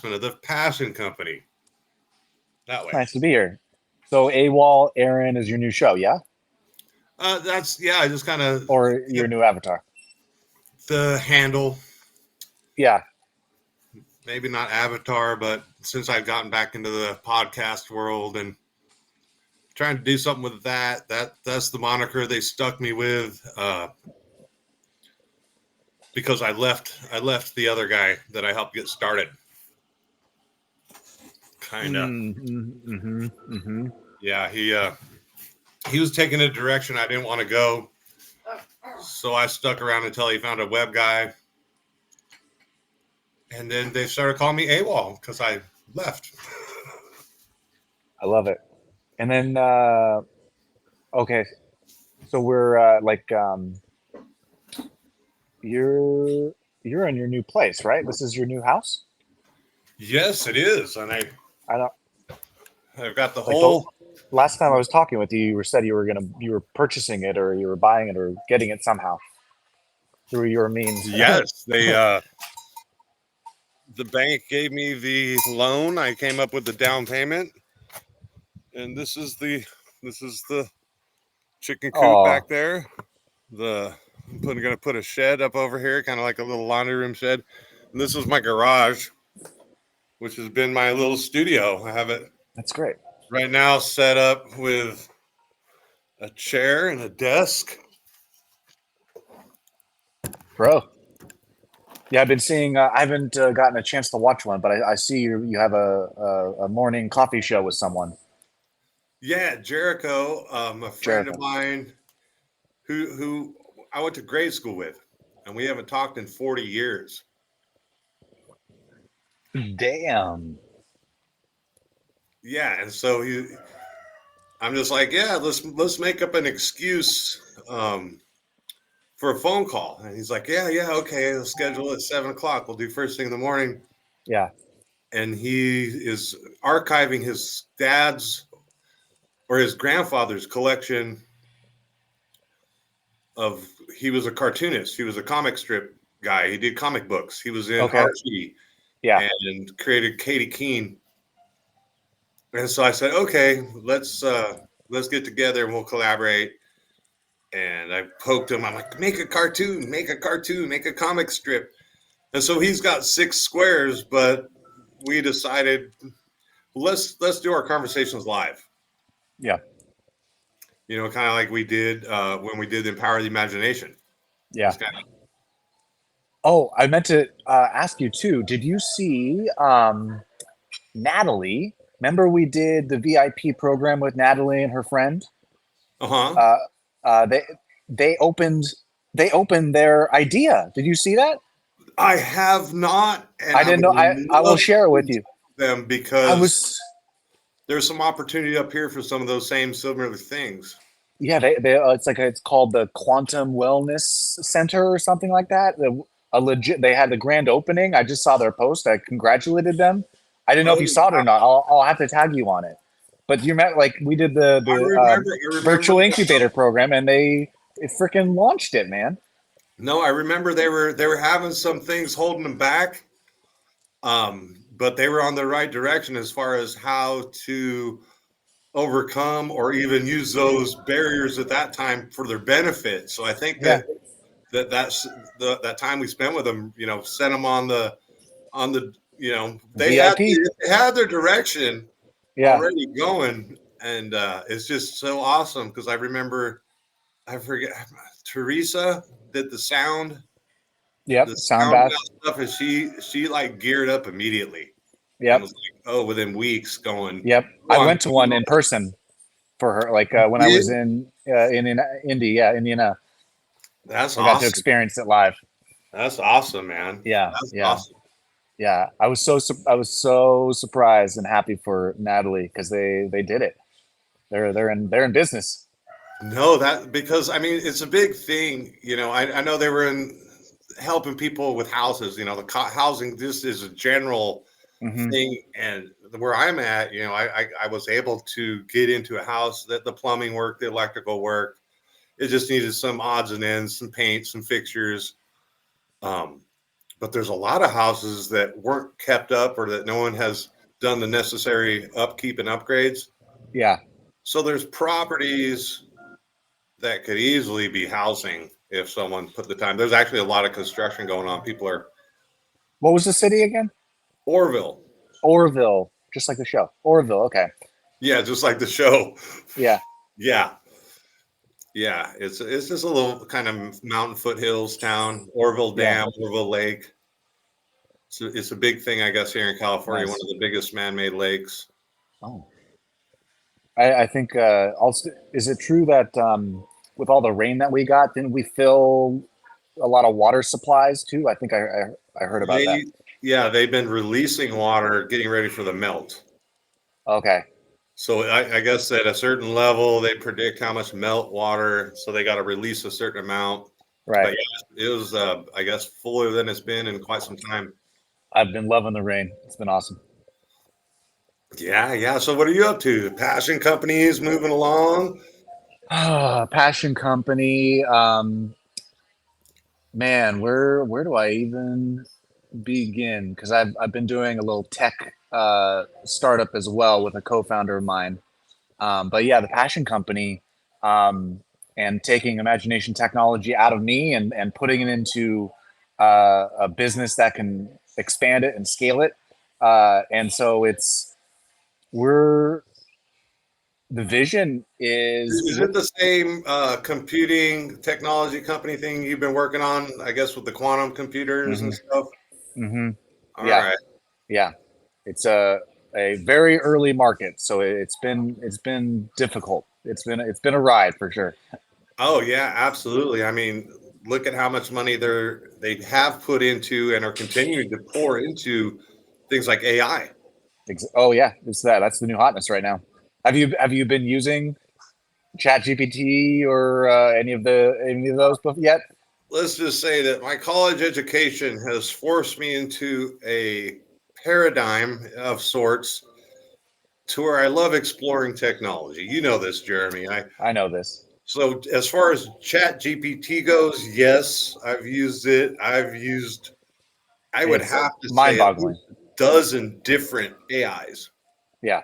Lasman of the Passion Company. That way. Nice to be here. So AWOL Aaron is your new show, yeah? I just kind of Or your new avatar? the handle. Yeah. Maybe not avatar, but since I've gotten back into the podcast world and trying to do something with that's the moniker they stuck me with. Because I left the other guy that I helped get started. Kind of. Yeah, he was taking a direction I didn't want to go. So I stuck around until he found a web guy. And then they started calling me AWOL because I left. I love it. And then okay. So we're you're in your new place, right? This is your new house? Yes, it is. And I don't I've got the like whole last time I was talking with you, you said you were purchasing it or you were buying it or getting it somehow through your means. Yes, they the bank gave me the loan. I came up with the down payment. And this is the chicken coop back there. I'm gonna put a shed up over here, kind of like a little laundry room shed. And this is my garage, which has been my little studio. I have it. That's great. Right now, set up with a chair and a desk. Bro. Yeah, I've been seeing. I haven't gotten a chance to watch one, but I see you have a morning coffee show with someone. Yeah, Jericho, a friend of mine who I went to grade school with, and we haven't talked in 40 years. Damn. Yeah, and so I'm just like, yeah, let's make up an excuse for a phone call. And he's like, yeah, okay, let's schedule it at 7:00. We'll do first thing in the morning. Yeah. And he is archiving his dad's or his grandfather's collection of. He was a cartoonist. He was a comic strip guy. He did comic books. He was in Archie. Yeah. And created Katie Keene. And so I said, okay, let's get together and we'll collaborate. And I poked him. I'm like, make a cartoon, make a comic strip. And so he's got 6 squares, but we decided let's do our conversations live. Yeah. You know, kind of like we did when we did Empower the Imagination. Yeah. Oh, I meant to ask you too. Did you see Natalie? Remember we did the VIP program with Natalie and her friend? They opened their idea. Did you see that? I have not. And I didn't know. I will share it with you. Them because there's some opportunity up here for some of those same similar things. Yeah, it's called the Quantum Wellness Center or something like that. They had the grand opening. I just saw their post. I congratulated them. I didn't know if you saw it or not. I'll have to tag you on it. But you met we did the remember virtual incubator program, and they freaking launched it, man. No, I remember they were having some things holding them back, but they were on the right direction as far as how to overcome or even use those barriers at that time for their benefit. So I think that's that time we spent with them, you know, sent them on the you know, they had their direction already going, and it's just so awesome because I forget Teresa did the sound. Yep, the sound bath stuff, and she like geared up immediately. Yep. Was like, within weeks going. Yep. I went to one in person for her, when I was in Indiana. That's awesome. I got to experience it live. That's awesome, man. Yeah. That's awesome. Yeah. I was so surprised and happy for Natalie because they did it. They're in business. No, because I mean it's a big thing. You know, I know they were in helping people with houses. You know, the housing just is a general thing, and where I'm at, you know, I was able to get into a house that the plumbing worked, the electrical worked. It just needed some odds and ends, some paint, some fixtures. but there's a lot of houses that weren't kept up or that no one has done the necessary upkeep and upgrades. Yeah. So there's properties that could easily be housing if someone put the time. There's actually a lot of construction going on. People are What was the city again? Orville. Orville, just like the show. Orville. Okay. Yeah, just like the show. Yeah. Yeah. Yeah, it's just a little kind of mountain foothills town, Orville Yeah. Dam, Orville Lake. It's a big thing, I guess, here in California, one Nice. of the biggest man-made lakes. Oh. I think also, is it true that with all the rain that we got, didn't we fill a lot of water supplies too? I think I heard about that. They, yeah, they've been releasing water, getting ready for the melt. Okay. So I guess at a certain level, they predict how much melt water, so they got to release a certain amount. Right. But yeah, it was, I guess, fuller than it's been in quite some time. I've been loving the rain. It's been awesome. Yeah, yeah. So what are you up to? Passion companies moving along? Passion company. Man, where do I even begin? Because I've been doing a little tech startup as well with a co-founder of mine. But yeah, the passion company, um, and taking imagination technology out of me and putting it into a business that can expand it and scale it. And so we're the vision is Is it the same computing technology company thing you've been working on? I guess with the quantum computers and hmm stuff. hmm All yeah, right. yeah. It's a very early market, so it's been difficult. It's been a ride for sure. Oh yeah, absolutely. I mean, look at how much money they have put into and are continuing to pour into things like AI. Oh yeah, it's that's the new hotness right now. Have you been using Chat GPT or any of those yet? Let's just say that my college education has forced me into a paradigm of sorts to where I love exploring technology. You know this, Jeremy. I I know this. So as far as Chat GPT goes, yes, I've used it. I would It's have to say at mind-boggling. least a dozen different AIs, Yeah,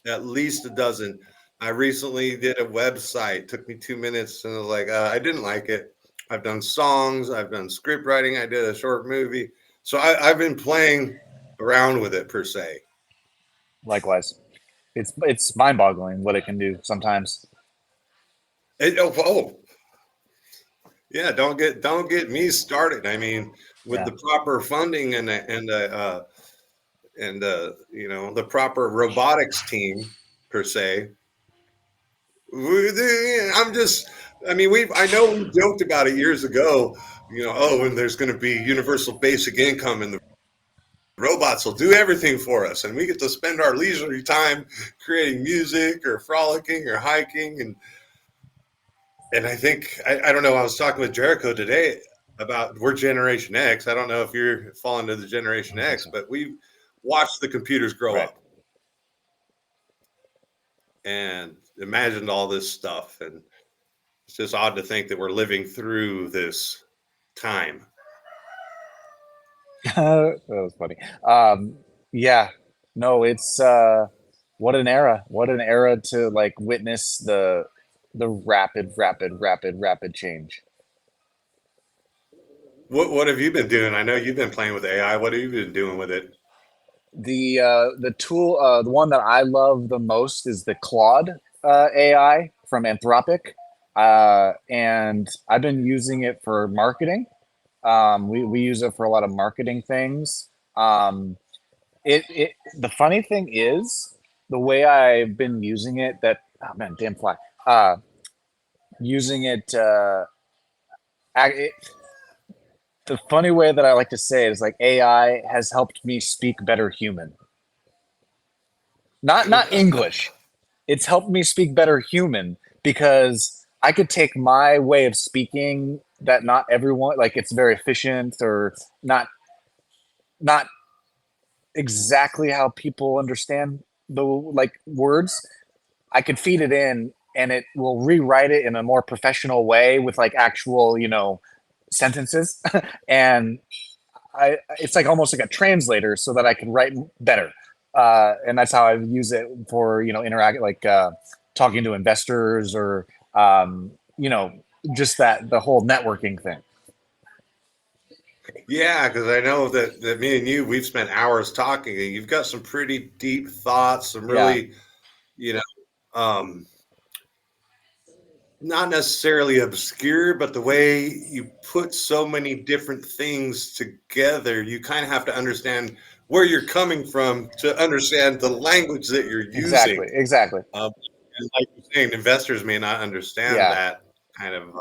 at least a dozen. I recently did a website, took me 2 minutes, and I was like, I didn't like it. I've done songs, I've done script writing, I did a short movie. So I've been playing around with it per se. likewise. It's mind-boggling what it can do sometimes. Oh, yeah, don't get me started. I mean, with Yeah, the proper funding and the proper robotics team per se. I'm just, I mean, I know we joked about it years ago. Oh, and there's going to be universal basic income, and the robots will do everything for us, and we get to spend our leisurely time creating music or frolicking or hiking, and I think I don't know. I was talking with Jericho today about we're Generation X. I don't know if you're falling to the I Generation don't think X, so. but we watched the computers grow Right. up and imagined all this stuff. And it's just odd to think that we're living through this time. That was funny. Yeah, no, it's what an era. What an era to like witness the rapid change. What have you been doing? I know you've been playing with AI. What have you been doing with it? The tool, the one that I love the most is the Claude AI from Anthropic, and I've been using it for marketing. We use it for a lot of marketing things. The funny thing is the way I've been using it. That oh man, damn fly. Using it, it. The funny way that I like to say it is like AI has helped me speak better human. Not English. It's helped me speak better human because I could take my way of speaking that not everyone like it's very efficient or not exactly how people understand the like words. I could feed it in and it will rewrite it in a more professional way with like actual, sentences. And it's like almost like a translator so that I can write better. And that's how I use it for, interact, like talking to investors or, you know, just the whole networking thing. Yeah, because I know that me and you, we've spent hours talking, and you've got some pretty deep thoughts, some Yeah, really, you know, um, not necessarily obscure, but the way you put so many different things together, you kind of have to understand where you're coming from to understand the language that you're exactly. using. Exactly. And like you're saying, investors may not understand Yeah. that kind of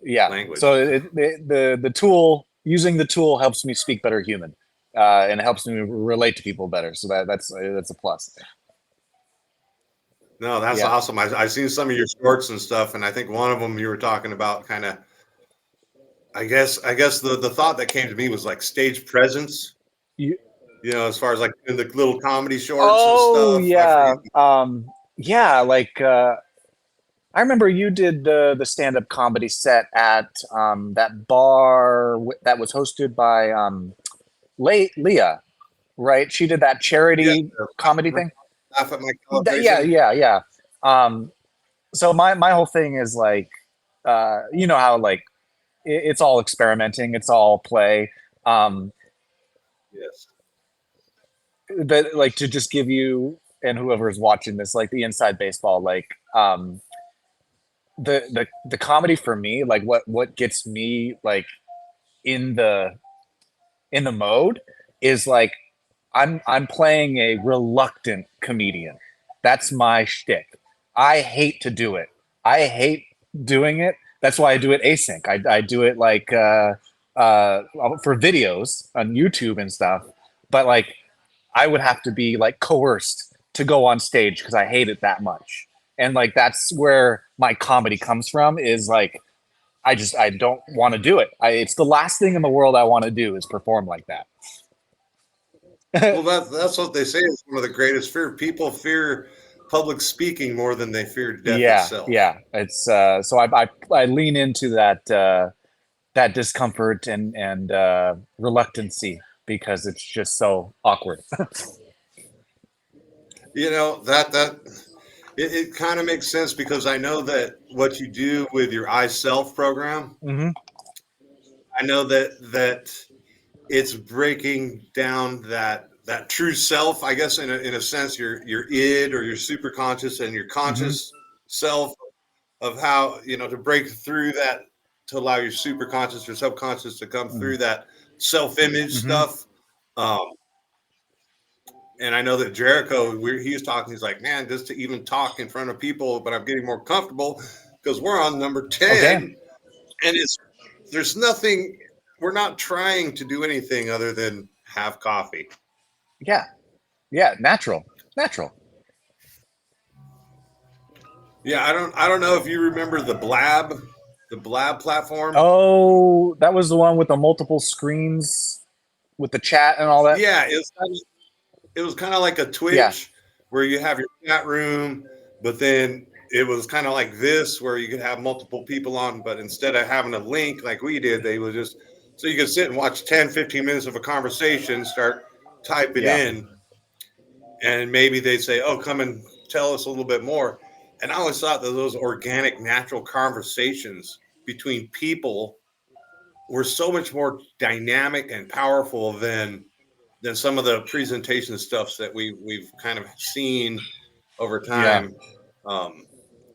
Yeah. So language. the tool, using the tool helps me speak better human, and it helps me relate to people better. So that's a plus. No, that's Yeah. awesome. I've seen some of your shorts and stuff, and I think one of them you were talking about kind of. I guess the thought that came to me was like stage presence. You, As far as like in the little comedy shorts and oh stuff. I yeah. forget. Yeah. Like I remember you did the stand up comedy set at that bar that was hosted by Leah, right? She did that Yeah, charity comedy thing. laugh at my Yeah, calibration. yeah, yeah. Um, so my whole thing is like, you know how like it's all experimenting, it's all play. Um, Yes. but like to just give you and whoever is watching this like the inside baseball, like the comedy for me, like what gets me like in the mode is like I'm playing a reluctant comedian. That's my shtick. I hate to do it. I hate doing it. That's why I do it async. I do it like for videos on YouTube and stuff. But like I would have to be like coerced to go on stage because I hate it that much. And like that's where my comedy comes from. Is like I don't want to do it. It's the last thing in the world I want to do is perform like that. Well, that's what they say is one of the greatest fear. People fear public speaking more than they fear death Yeah, itself. yeah. It's so I lean into that discomfort and reluctancy because it's just so awkward. That it kind of makes sense because I know that what you do with your iSelf program, Hmm. I know that it's breaking down that true self. I guess in a sense, your id or your super conscious and your Hmm. conscious self of how to break through that to allow your super conscious or subconscious to come through that self image Hmm. stuff. Um, and I know that Jericho, he was talking. He's like, man, just to even talk in front of people, but I'm getting more comfortable because we're on number Okay. 10, and there's nothing. We're not trying to do anything other than have coffee. Yeah. Yeah. Natural. Natural. Yeah, I don't know if you remember the Blab platform. Oh, that was the one with the multiple screens with the chat and all that. Yeah, it was kind of like a Yeah. Twitch where you have your chat room, but then it was kind of like this where you could have multiple people on, but instead of having a link like we did, they would just so you could sit and watch 10, 15 minutes of a conversation, start typing Yeah. in, and maybe they'd say, "Oh, come and tell us a little bit more." And I always thought that those organic, natural conversations between people were so much more dynamic and powerful than some of the presentation stuffs that we've kind of seen over Yeah. time. Um,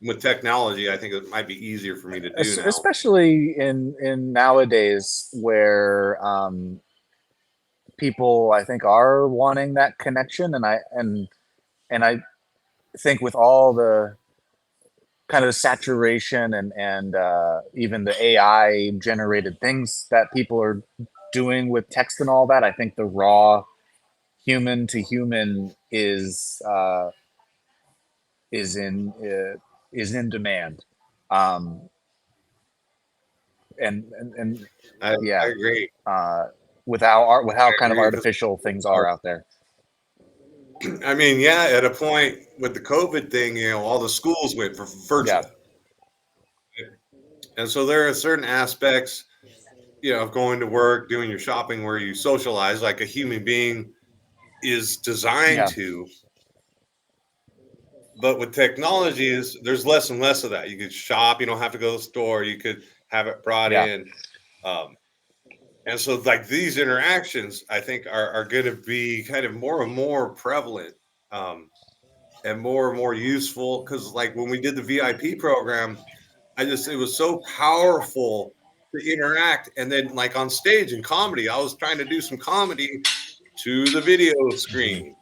with technology, I think it might be easier for me to do now. Especially in nowadays where people I think are wanting that connection, and I think with all the kind of saturation and even the AI generated things that people are doing with text and all that, I think the raw human to human is in demand, um, and I yeah, agree. uh, with how I kind of agree because artificial things are out there. I mean, yeah, at a point with the COVID thing, all the schools went for Yeah. virtual, and so there are certain aspects. of going to work, doing your shopping, where you socialize like a human being is designed Yeah. to. But with technology, is there's less and less of that. You could shop, you don't have to go to the store, you could have it brought Yeah. in. Um, and so, like, these interactions, I think, are going to be kind of more and more prevalent, um, and more useful. Because, like, when we did the VIP program, it was so powerful to interact. And then, like, on stage in comedy, I was trying to do some comedy to the video Mhm. screen,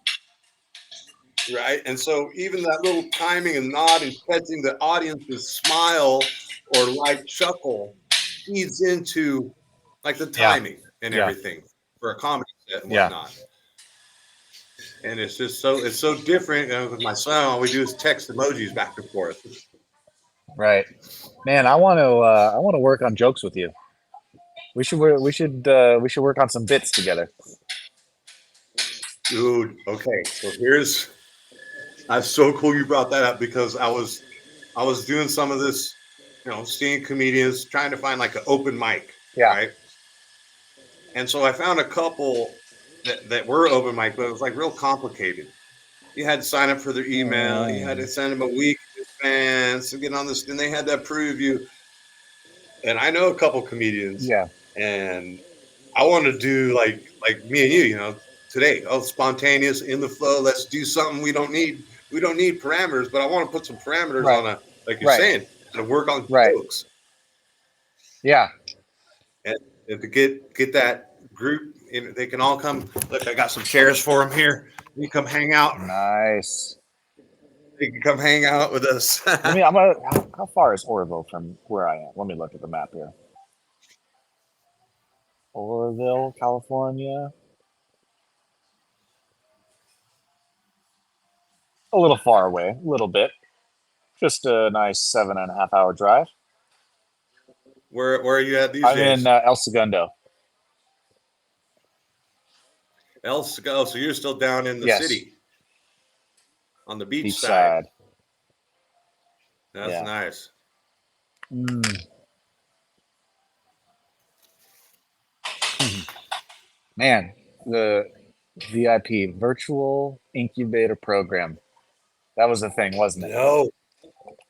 right? And so even that little timing and nod and catching the audience's smile or light chuckle feeds into, like, the Yeah. timing and Yeah. everything for a comedy set and Yeah. whatnot. And it's so different. With my son, all we do is text emojis back and forth. Right. Man, I want to work on jokes with you. We should work on some bits together. Dude, okay. So here's that's so cool you brought that up, because I was doing some of this, seeing comedians, trying to find like an open mic, Yeah. right? And so I found a couple that were open mic, but it was like real complicated. You had to sign up for their email, you had to Mm, send them a week in advance and get on this, and they had to approve you. And I know a couple comedians, yeah. and I want to do like me and you, today. Oh, spontaneous in the flow. Let's do something. We don't need parameters, but I want to put some parameters Right. on, like you're Right. saying, to work on Right. jokes, Yeah. and, to get that group. They can all come. Look, I got some chairs for them here. You come hang out. Nice. You can come hang out with us. Let me. I'm gonna. How far is Oroville from where I am? Let me look at the map here. Oroville, California. A little far away. A little bit. Just a nice 7.5 hour drive. Where are you at these I'm in days? El Segundo. El Segundo. So you're still down in the Yes. city on the beach Beach side. side. That's Yeah. nice. Mm. Man, the VIP virtual incubator program. That was the thing, wasn't it? No,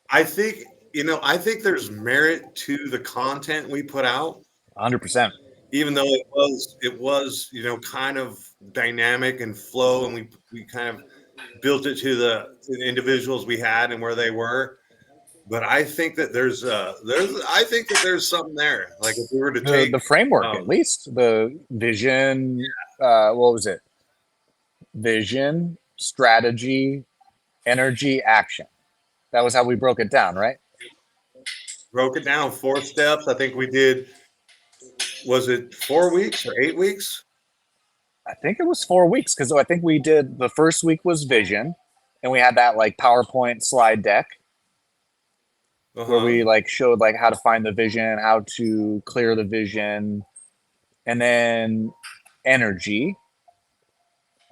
I think I think there's merit to the content we put out, 100%. even though it was kind of dynamic and flow, and we kind of built it to the individuals we had and where they were. But I think that there's something there. Like, if we were to The take, framework, at um, least the vision. What was it? Vision, strategy, energy, action. That was how we broke it down, right? broke it down 4 steps. I think we did. Was it 4 weeks or 8 weeks? I think it was 4 weeks because I think we did the first week was vision, and we had that like PowerPoint slide deck Uh where huh. we like showed like how to find the vision, how to clear the vision, and then energy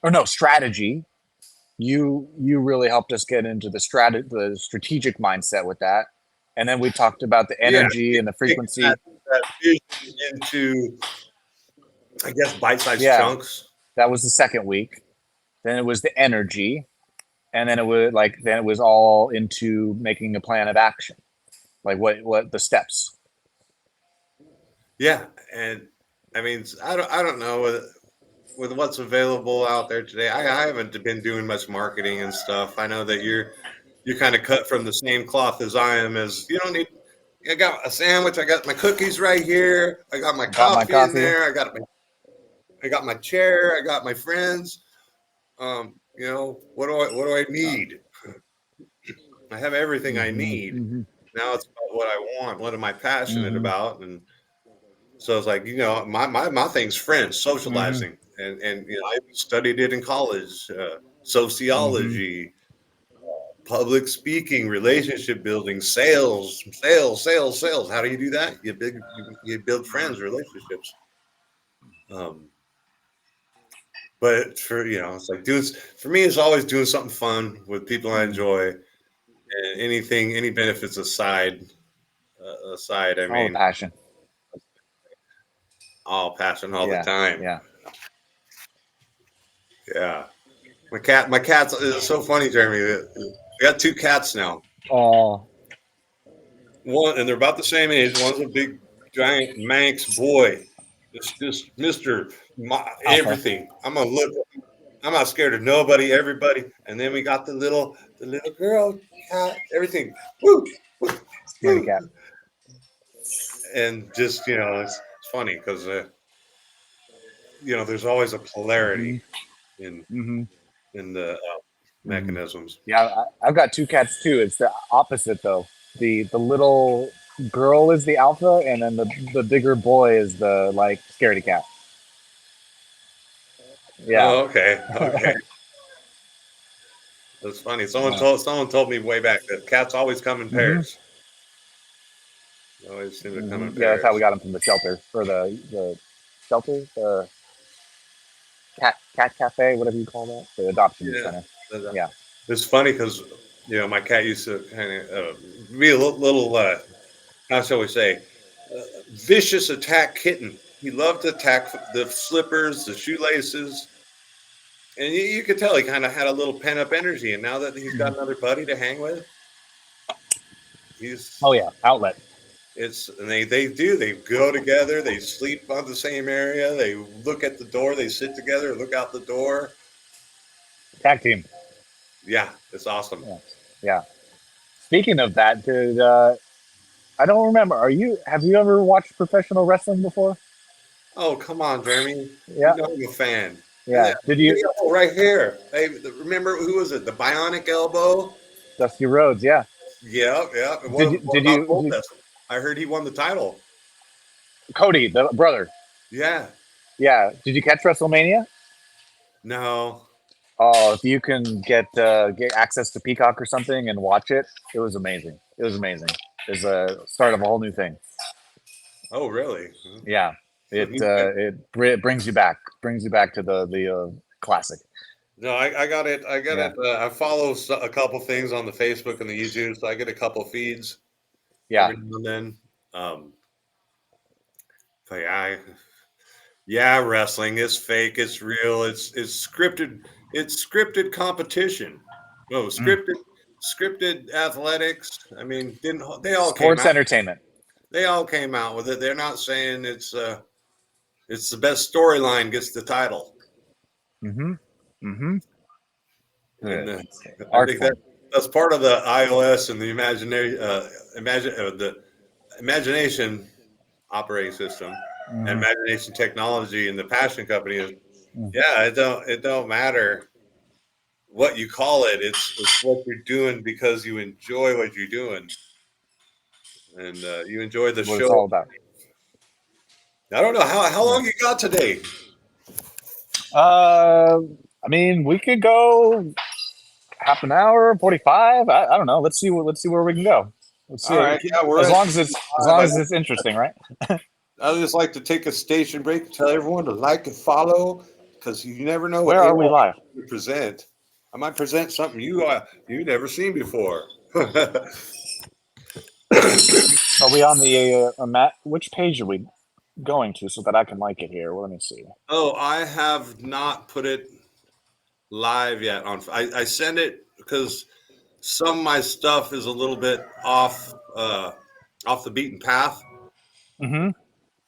or no strategy. You really helped us get into the strategic mindset with that, and then we talked about the Yeah, energy and the take frequency. that vision into, I guess, bite-sized Yeah, chunks. that was the second week. Then it was the energy, and then it was all into making a plan of action, like what the steps. Yeah, and I mean, I don't know with what's available out there today. I haven't been doing much marketing and stuff. I know that you're kind of cut from the same cloth as I am. As you don't need. I got a sandwich. I got my cookies right here. I got my Got my coffee in coffee. there. I got my chair. I got my friends. What do I need? I have everything I Mm-hmm, need. mm-hmm, Now it's about what I want. What am I passionate mm-hmm, about? And so it's like, my thing's friends, mm-hmm, socializing, and I studied it in college, mm-hmm. sociology, public speaking, relationship building, sales, sales, sales, sales. How do you do that? You build friends, relationships. Um, but it's like doing for me. It's always doing something fun with people I Mm. enjoy, and any benefits aside. I All the mean, passion. all passing all the Yeah, time. yeah. Yeah. My cat's it's so funny, Jeremy. I got two cats now. Oh, One, and they're about the same age. One's a big giant Manx boy. Just Mister Alpha. Everything. I'm gonna look. I'm not scared of nobody. Everybody. And then we got the little girl cat. Everything. Woo, woo, Scaredy woo. cat. And just it's funny because there's always a Hmm. polarity in Hmm. in the Hmm. mechanisms. Yeah, I've got two cats too. It's the opposite though. The little girl is the alpha, and then the bigger boy is the like scaredy cat. Yeah. Oh, okay, okay. That's funny. Yeah. Someone told me way back that cats always come in Hmm. pairs. They always seem to come Hmm. in Yeah, that's how we pairs. got him from the shelter or the shelter, the cat cafe, whatever you call that, the adoption Yeah, center. that- Yeah. it's funny because my cat used to kind of be a little how shall we say vicious attack kitten. He loved to attack the slippers, the shoelaces, and you could tell he kind of had a little pent up energy. And now that he's got Hmm. another buddy to hang with, he's Oh yeah, outlet. it's and they go together. They sleep on the same area. They look at the door. They sit together, look out the door. Tag team. Yeah, it's awesome. Yeah. Yeah. Speaking of that, did I don't remember. Have you ever watched professional wrestling before? Oh, come on, Jeremy. You Yeah. know I'm a fan. Yeah. Did you Video right here. Hey, remember who was it? The Bionic Elbow. Dusty Rhodes? Yeah. Yeah, yeah. And Did you what did about you did, Goldust? I heard he won the title. Cody, the brother? Yeah. Yeah. Did you catch WrestleMania? No. Oh, if you can get access to Peacock or something and watch it, it was amazing. It was amazing. It's a start of a whole new thing. Oh, really? Yeah, it brings you back to the classic. No, I got it. I got Yeah, it. I follow a couple things on the Facebook and the YouTube, so I get a couple feeds yeah. every now and then. Um, but yeah, wrestling is fake. It's real. It's scripted. It's scripted competition. No, Mm. scripted athletics. I mean, didn't they all came Sports out? entertainment. They all came out with it. They're not saying it's the best storyline gets the title, Mm-hmm. Mm-hmm. and I think Artful. that's part of the iOS and the imagination operating system and Mm-hmm. imagination technology and the passion company is Mm. yeah, it don't matter what you call it. It's what you're doing because you enjoy what you're doing and you enjoy the What it's show. all about. I don't know how Yeah. long you got today. Uh, I mean, we could go half an hour, 45. I don't know. Let's see where we can go. Let's All see. right, yeah, we're As at long five. as it's interesting, right? I just like to take a station break, tell everyone to like and follow because you never know what Where are we AI live? will present. I might present something you never seen before. Are we on the map? Which page are we going to so that I can like it here? Well, let me see. Oh, I have not put it live yet. I send it because some of my stuff is a little bit off the beaten path, Mm-hmm.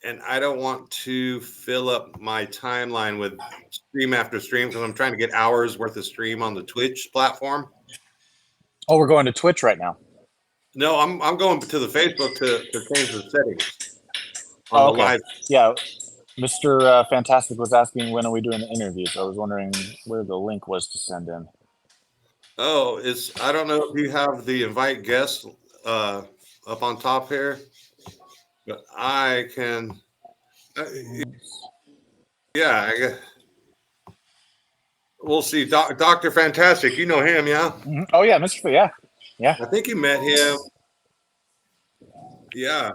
and I don't want to fill up my timeline with stream after stream because I'm trying to get hours worth of stream on the Twitch platform. Oh, we're going to Twitch right now. No, I'm going to the Facebook to change the settings on Oh, the okay. live. Yeah, Mr. Fantastic was asking when are we doing the interview, so I was wondering where the link was to send in. Oh, it's I don't know if you have the invite guests uh, up on top here, but I can. Uh, yeah, we'll see. Doctor Fantastic, you know him, yeah? Mhm. Oh yeah, Mr. Yeah, yeah, I think you met him. Yeah.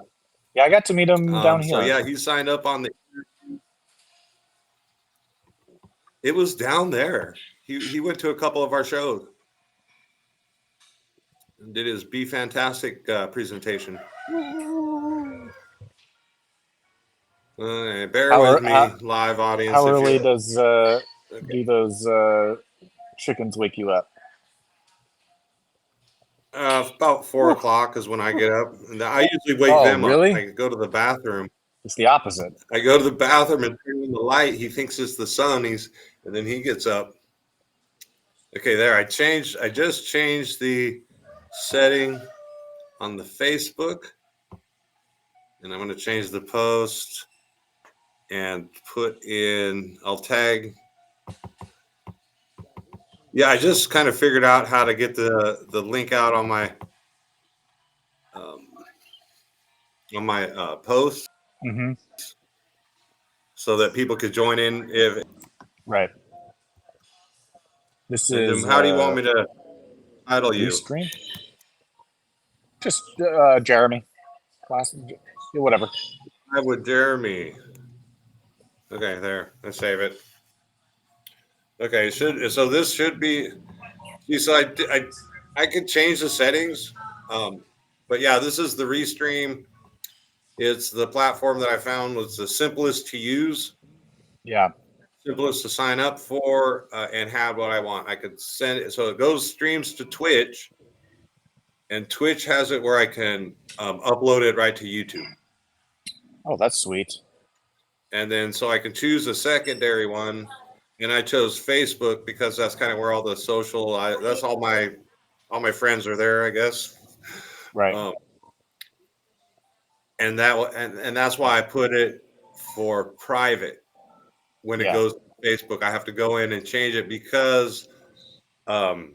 yeah. I got to meet him down So here. yeah, he signed up on the. It was down there. He went to a couple of our shows and did his Be Fantastic presentation. Bear How with how, me, live audience. how If early you does okay. do those chickens wake you up? About four Whew. o'clock is when I get up, and I usually wake Oh, them up. really? I go to the bathroom. It's the opposite. I go to the bathroom and turn on the light. He thinks it's the sun. And then he gets up. Okay, there. I just changed the setting on the Facebook, and I'm going to change the post and put in. I'll tag. Yeah, I just kind of figured out how to get the link out um, on my post Mm-hmm. so that people could join in. If Right. This and then, is how do you want me to title you? Restream. Just Jeremy. Class. Whatever. I would Jeremy. Okay, there. Let's save it. Okay, so this should be. See, so I could change the settings, um, but yeah, this is the Restream. It's the platform that I found was the simplest to use, Yeah. simplest to sign up for, and have what I want. I could send it, so it goes streams to Twitch, and Twitch has it where I can upload it right to YouTube, Oh, that's sweet. and then so I can choose a secondary one, and I chose Facebook because that's kind of where all the social. That's all my friends are there, I guess. Right. Um, and that's why I put it for private. When it Yeah. goes to Facebook, I have to go in and change it because um,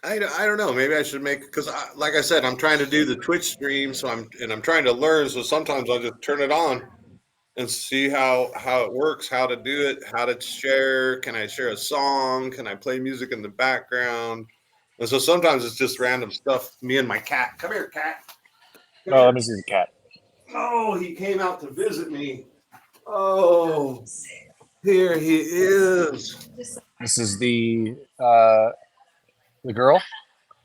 I don't know. Maybe I should make because like I said, I'm trying to do the Twitch stream, so I'm trying to learn. So sometimes I'll just turn it on and see how it works, how to do it, how to share. Can I share a song? Can I play music in the background? And so sometimes it's just random stuff. Me and my cat. Come here, cat. Come Oh, let here. me see the cat. Oh, he came out to visit me. Oh, here he is. This is the girl,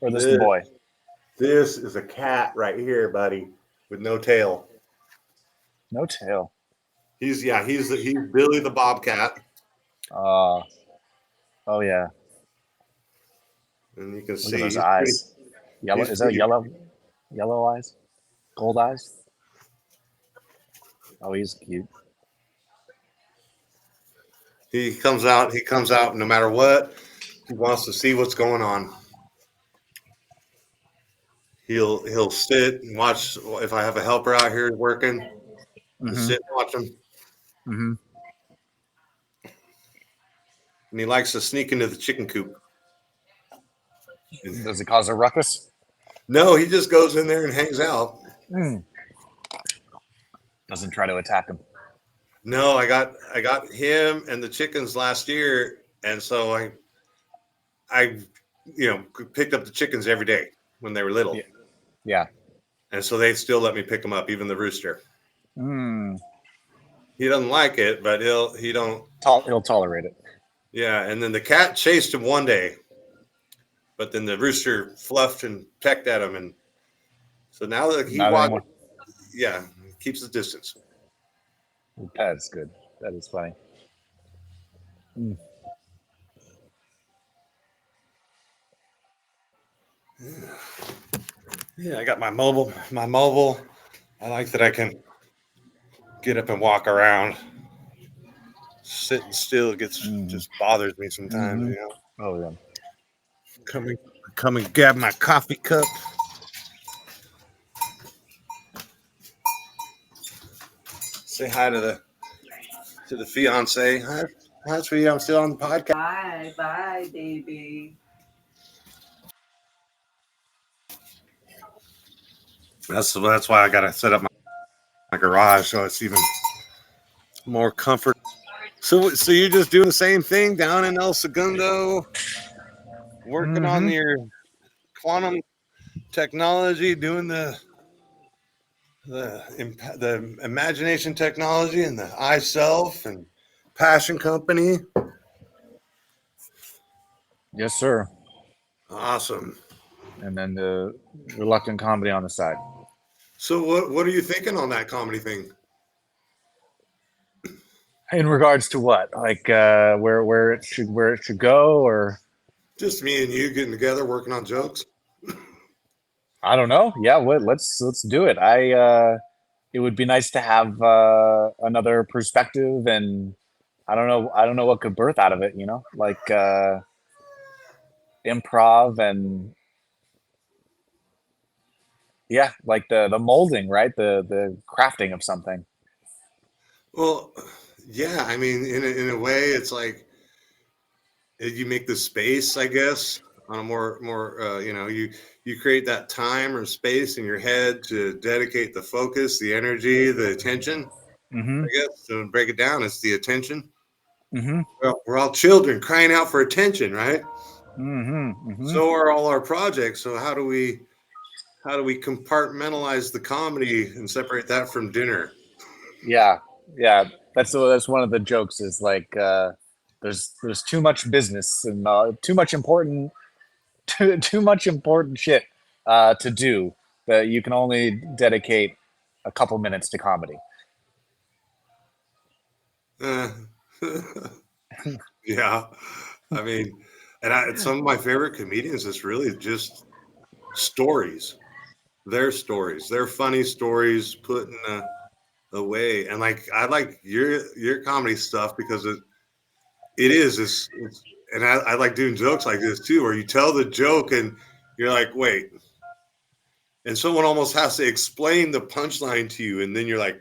or this the This boy? this is a cat right here, buddy, with no tail. No tail. He's Billy the Bobcat, Uh, oh yeah. and you can Look at see those eyes. Yellow. he's Is that pretty. yellow? Yellow eyes? Gold eyes? Oh, he's cute. He comes out no matter what. He wants to see what's going on. He'll sit and watch if I have a helper out here working. He'll Mm-hmm. sit and watch him, Mm-hmm. and he likes to sneak into the chicken coop. Does it cause a ruckus? No, he just goes in there and hangs out. Mm. Doesn't try to attack him. No, I got him and the chickens last year, and so I picked up the chickens every day when they were Yeah. little, Yeah. and so they still let me pick them up, even the rooster. Mm. He doesn't like it, but he don't. He'll tolerate it. Yeah, and then the cat chased him one day, but then the rooster fluffed and pecked at him, and so now that he Not watches, anymore. yeah, keeps the distance. That's good. That is funny. Mm. Yeah, I got my mobile. My mobile. I like that I can get up and walk around. Sitting still gets Mm-hmm. just bothers me sometimes. Mm-hmm. You know, Oh yeah. come and come and grab my coffee cup. Say hi to the fiance. Hi, hi, sweetie. I'm still on the podcast. Bye, bye, baby. That's why I got to set up my garage so it's even more comfort. So you're just doing the same thing down in El Segundo, working on Mm-hmm. your quantum technology, doing the imagination technology and the I self and passion company. Yes, sir. Awesome. And then the reluctant comedy on the side. So what are you thinking on that comedy thing? In regards to what, like where it should go, or Just me and you getting together, working on jokes. I don't know. Yeah, let's do it. It would be nice to have another perspective, and I don't know what could birth out of it. Like improv and yeah, like the molding, right? The crafting of something. Well, yeah, I mean, in a way, it's like you make the space, I guess, on a more you create that time or space in your head to dedicate the focus, the energy, the attention. Mm-hmm. I guess to break it down, it's the attention. Mm-hmm. Well, we're all children crying out for attention, right? Mm-hmm. Mm-hmm. So are all our projects. So how do we compartmentalize the comedy and separate that from dinner? Yeah, yeah. That's one of the jokes is like there's too much business and too much important too much important shit to do that you can only dedicate a couple minutes to comedy. Uh, yeah, I mean, some of my favorite comedians is really just stories. Their stories, their funny stories put in a way. And like I like your comedy stuff because it is it's and I like doing jokes like this too, where you tell the joke and you're like, wait, and someone almost has to explain the punchline to you, and then you're like,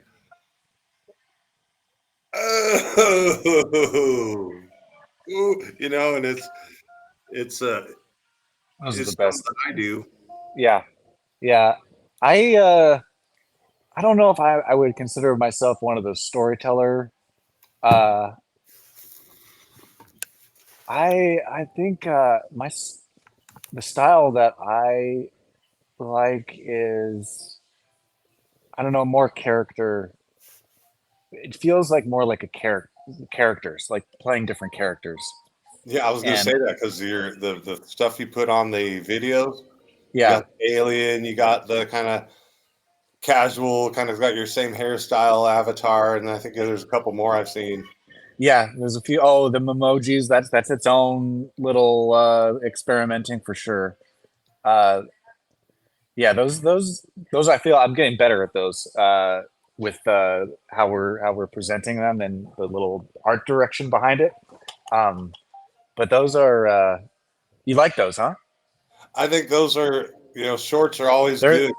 oh, and it's Those are the it's something best. that I do. Yeah, yeah. I I don't know if I would consider myself one of those storyteller. Uh, I think the style that I like is I don't know more character. It feels like more like a characters, like playing different characters. Yeah, I was gonna say And that because the stuff you put on the videos, you yeah, got the alien, you got the kind of casual, kind of got your same hairstyle avatar, and I think there's a couple more I've seen. yeah, there's a few. Oh, the memojis. That's its own little experimenting for sure. Uh, yeah, those I feel I'm getting better at those with how we're presenting them and the little art direction behind it. Um, but those are you like those, huh? I think those are, shorts are always They're good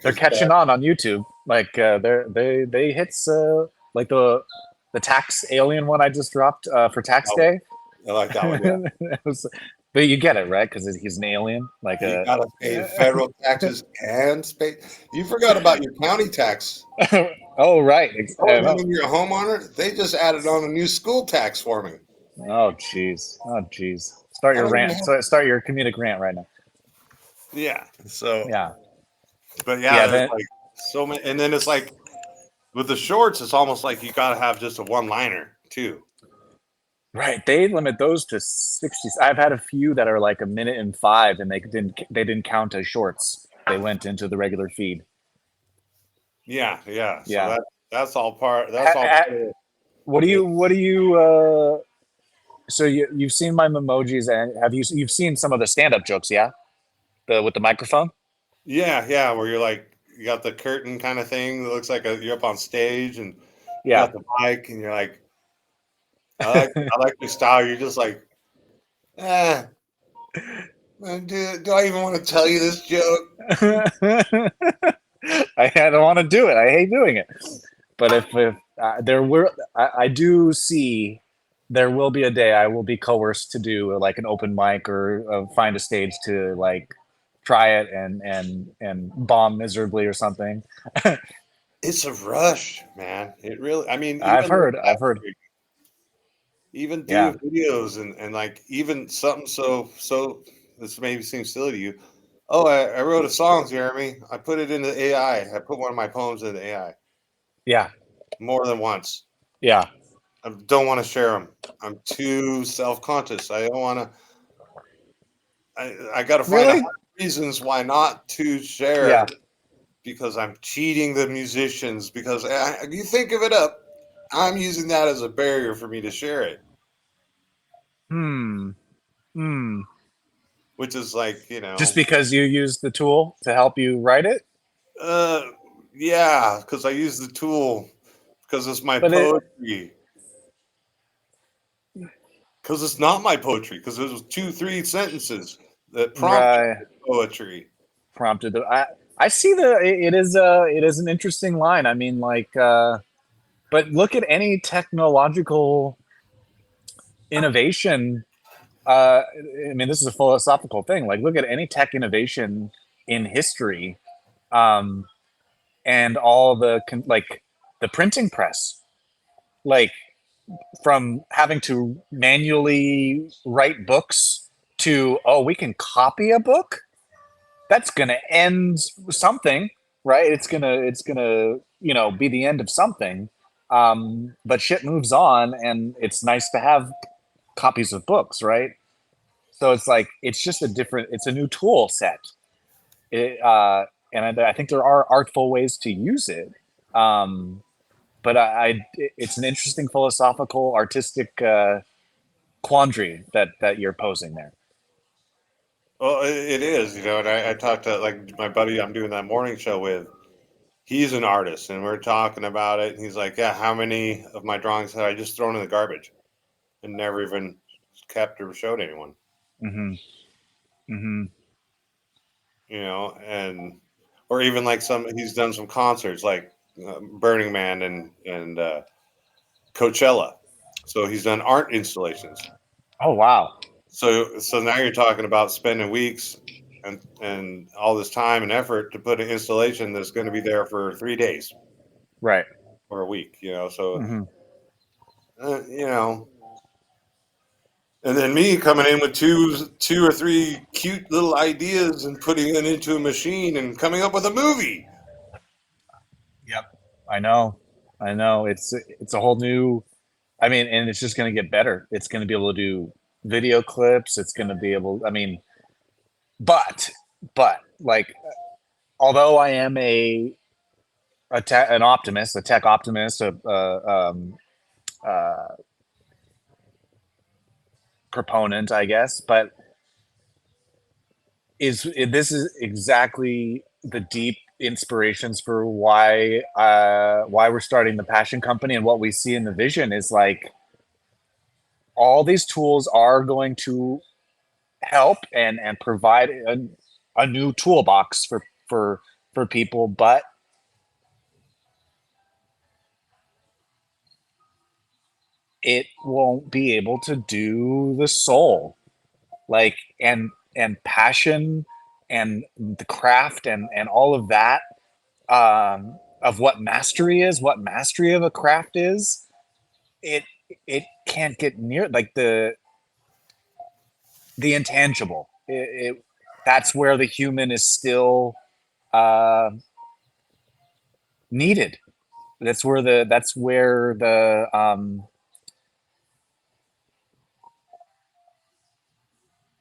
they're because catching on YouTube. Like they hits like the tax alien one I just dropped for tax day. I like that one. Yeah, It was- but you get it right because he's an alien. Like you a gotta pay federal taxes and state. You forgot about your county tax. oh right. Oh, and then when you're a homeowner, they just added on a new school tax for me. Oh jeez. Oh jeez. Start I your don't even rant. have. Start your comedic rant right now. Yeah. So, Yeah. but yeah, Yeah. there's Then like so many, and then it's like with the shorts, it's almost like you gotta have just a one-liner too. right. They limit those to 60. I've had a few that are like a minute and five, and they didn't count as shorts. They went into the regular feed. Yeah, yeah. So Yeah. that's all part. That's Ha, all ha, part of what do it. you so you've seen my emojis and you've seen some of the stand-up jokes, yeah? The with the microphone? Yeah, yeah. Where you're like, you got the curtain kind of thing that looks like you're up on stage, and you Yeah. got the mic, and you're like, I like your style. You're just like, eh, do I even want to tell you this joke? I don't want to do it. I hate doing it. But if there were, I do see there will be a day I will be coerced to do like an open mic or find a stage to like try it and bomb miserably or something. It's a rush, man. It really. I mean, I've even heard. I've heard. even Yeah. doing videos and like even something so this maybe seems silly to you. Oh, I wrote a song, Jeremy. I put it into AI. I put one of my poems into AI Yeah. more than once. Yeah. I don't want to share them. I'm too self-conscious. I don't want to. I got to find a Really? hundred reasons why not to Yeah. share because I'm cheating the musicians. Because you think of it up, I'm using that as a barrier for me to share it, Hmm. Hmm. which is like, Just because you use the tool to help you write it, uh, yeah, because I use the tool because it's my but it poetry. Because it's not my poetry. Because it was 2, 3 sentences that prompted right the poetry. prompted. I see it is an interesting line. I mean, like, but look at any technological innovation. I mean, this is a philosophical thing. Like, look at any tech innovation in history, um, and all like the printing press. Like, from having to manually write books to, oh, we can copy a book. That's gonna end something, right? It's gonna be the end of something. But shit moves on, and it's nice to have copies of books, right? So it's like it's just it's a new tool set. It, and I think there are artful ways to use it. Um, but it's an interesting philosophical, artistic quandary that you're posing there. Well, it is, and I talked to like my buddy I'm doing that morning show with. He's an artist, and we're talking about it. And he's like, "Yeah, how many of my drawings had I just thrown in the garbage and never even kept or showed anyone?" Mm-hmm. Mm-hmm. And or even like he's done some concerts like Burning Man and Coachella. So he's done art installations. Oh wow! So now you're talking about spending weeks and all this time and effort to put an installation that's going to be there for 3 days Right. or a week. So Mm-hmm. uh, you know, and then me coming in with two or three cute little ideas and putting it into a machine and coming up with a movie. Yep. I know. I know. It's a whole new. I mean, and it's just going to get better. It's going to be able to do video clips. It's going to be able. I mean, but like, although I am an optimist, a tech optimist, uh, proponent, I guess, but this is exactly the deep inspirations for why we're starting the passion company, and what we see in the vision is like all these tools are going to help and provide a new toolbox for people, but it won't be able to do the soul, like, and passion and the craft and all of that, of what mastery of a craft is. It can't get near, like, the intangible. That's where the human is still uh, needed. That's where the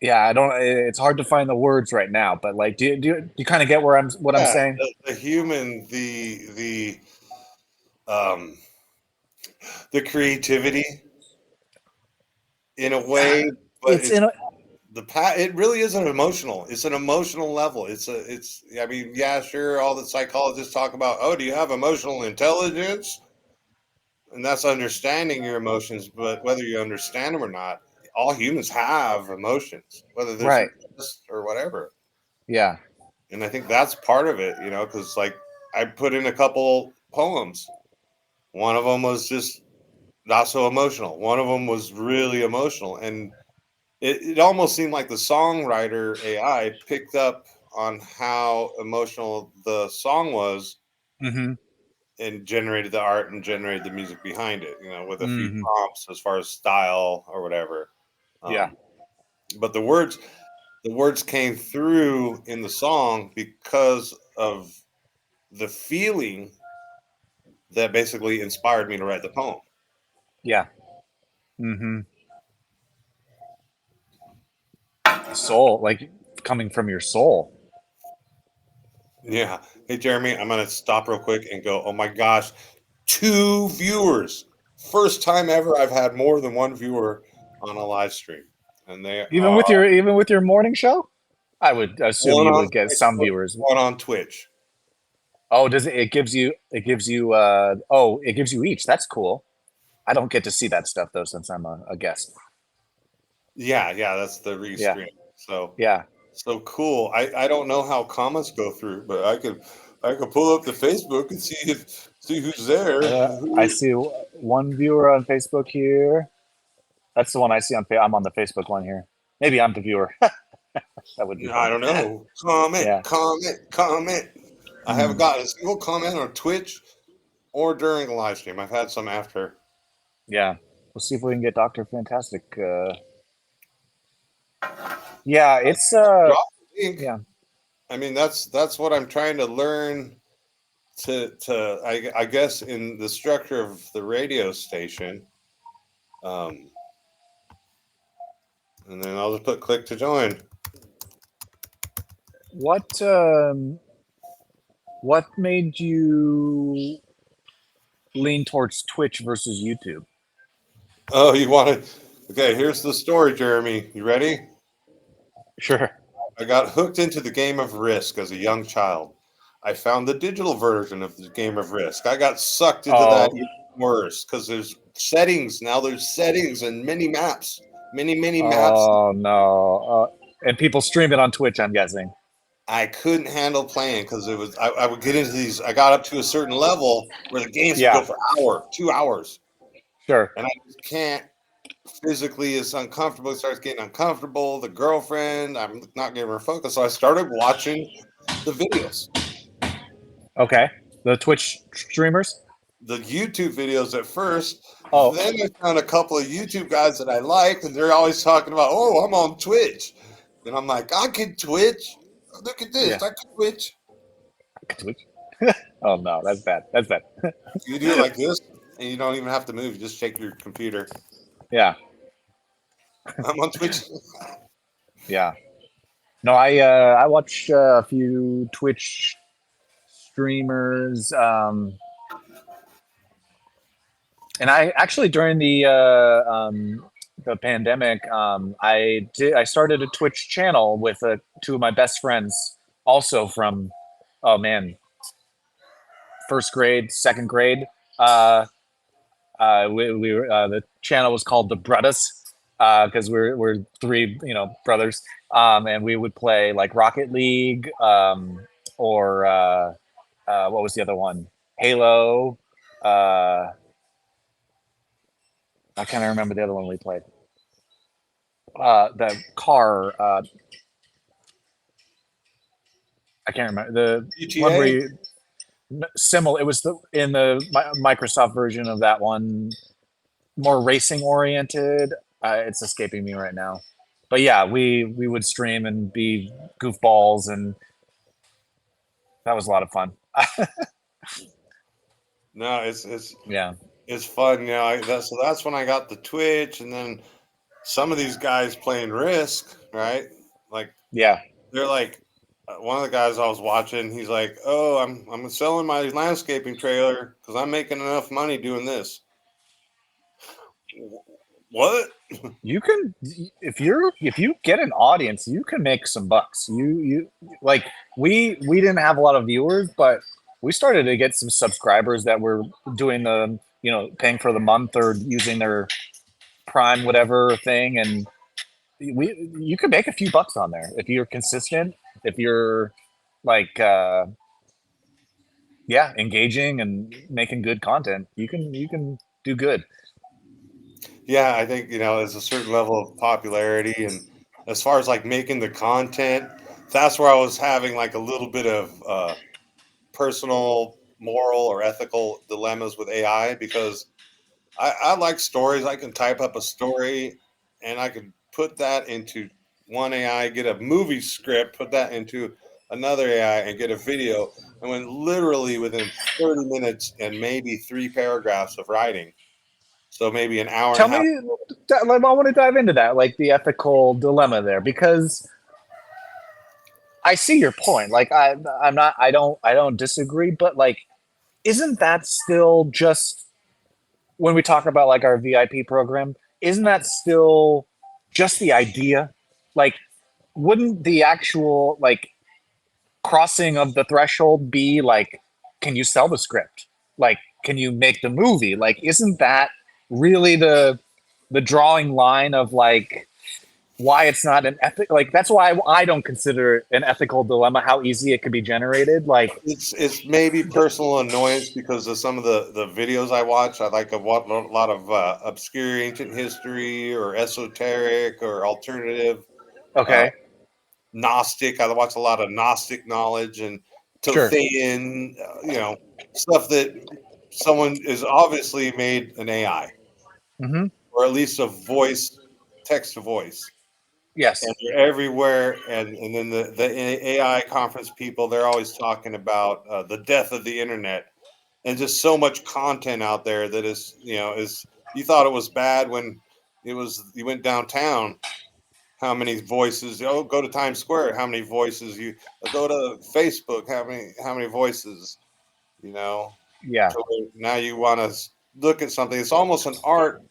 yeah, I don't, it's hard to find the words right now, but like, do you kind of get what I'm Yeah, saying? the human, um, the creativity in a way, but It's in a, it really is an emotional. It's an emotional level. I mean, yeah, sure. All the psychologists talk about, oh, do you have emotional intelligence? And that's understanding your emotions. But whether you understand them or not, all humans have emotions, whether they're right. suppressed or whatever. Yeah. And I think that's part of it, because like I put in a couple poems. One of them was just not so emotional. One of them was really emotional, and it almost seemed like the songwriter AI picked up on how emotional the song was Mm-hmm. and generated the art and generated the music behind it, with a few Mm-hmm. prompts as far as style or whatever. Yeah. Um, but the words came through in the song because of the feeling that basically inspired me to write the poem. Yeah. Mm-hmm. Soul, like, coming from your soul. Yeah. Hey, Jeremy, I'm going to stop real quick and go, oh my gosh, 2 viewers. first time ever I've had more than one viewer on a live stream, and they Even are with your morning show, I would assume one you on would get some Facebook, viewers. one on Twitch. Oh, does it? It gives you each. That's cool. I don't get to see that stuff though, since I'm a guest. Yeah, that's the Yeah, restream. So yeah. so cool. I don't know how comments go through, but I could pull up the Facebook and see who's there. I see one viewer on Facebook here. That's the one I see on. I'm on the Facebook one here. Maybe I'm the viewer. That would be I funny. don't know. Comment, Yeah. comment, comment. I haven't Mm, gotten a single comment on Twitch or during the live stream. I've had some after. yeah. We'll see if we can get Doctor Fantastic. Yeah, it's Drop the link. yeah. I mean, that's what I'm trying to learn I guess in the structure of the radio station. Um, and then I'll just put click to join. What what made you lean towards Twitch versus YouTube? Oh, you want to? Okay, here's the story, Jeremy. You ready? Sure. I got hooked into the game of Risk as a young child. I found the digital version of the game of Risk. I got sucked into that Oh, even worse because there's settings now. There's settings and mini maps, many maps. oh no. And people stream it on Twitch, I'm guessing. I couldn't handle playing because it was. I would get into these. I got up to a certain level where the games would go Yeah, for hour, 2 hours, sure. and I just can't. Physically, it's uncomfortable. It starts getting uncomfortable. The girlfriend, I'm not giving her focus, so I started watching the videos. Okay. The Twitch streamers? The YouTube videos at first. Oh, Then I found a couple of YouTube guys that I like, and they're always talking about, "Oh, I'm on Twitch," and I'm like, "I can Twitch. Look at this. yeah. I can Twitch." Twitch. Oh no, that's bad. That's bad. You do it like this, and you don't even have to move. You just shake your computer. Yeah, I'm on Twitch. yeah. No, I watch a few Twitch streamers. And I actually during the pandemic, I started a Twitch channel with two of my best friends, also from, oh man, first grade, second grade. Uh, we were the channel was called the Brothers because we're three brothers, and we would play like Rocket League, or what was the other one? Halo. I can't remember the other one we played. The car. I can't remember the one where GTA. you similar. It was in the Microsoft version of that one, more racing oriented. It's escaping me right now, but yeah, we would stream and be goofballs, and that was a lot of fun. No, it's Yeah, it's fun. That's when I got the Twitch, and then some of these guys playing Risk, right? Like yeah. they're like one of the guys I was watching. He's like, "Oh, I'm selling my landscaping trailer because I'm making enough money doing this." What? You can if you get an audience, you can make some bucks. You like we didn't have a lot of viewers, but we started to get some subscribers that were doing the paying for the month or using their Prime whatever thing, and you can make a few bucks on there if you're consistent, if you're like yeah, engaging and making good content. You can do good. Yeah, I think there's a certain level of popularity, and as far as like making the content, that's where I was having like a little bit of personal, moral, or ethical dilemmas with AI because I like stories. I can type up a story and I could put that into one AI, get a movie script, put that into another AI, and get a video. And when literally within 30 minutes and maybe three paragraphs of writing, so maybe an hour and a Tell half. me, like, I want to dive into that, like the ethical dilemma there, because I see your point. Like, I'm not, I don't disagree, but like, isn't that still just when we talk about like our VIP program, isn't that still just the idea? Like, wouldn't the actual like crossing of the threshold be like, can you sell the script? Like, can you make the movie? Like, isn't that really the drawing line of like why it's not an ethic? Like, that's why I don't consider it an ethical dilemma. How easy it could be generated. Like, It's maybe personal annoyance because of some of the videos I watch. I like a lot of obscure ancient history or esoteric or alternative uh, okay, Gnostic. I watch a lot of Gnostic knowledge and sure, Tothian, stuff that someone is obviously made an AI hmm, or at least a voice, text to voice. And yes, they're everywhere. And then the AI conference people, they're always talking about the death of the internet and just so much content out there that is you thought it was bad when you went downtown. How many voices? Oh, go to Times Square. How many voices? You go to Facebook. How many voices? You know, yeah. to where now you want to look at something. It's almost an art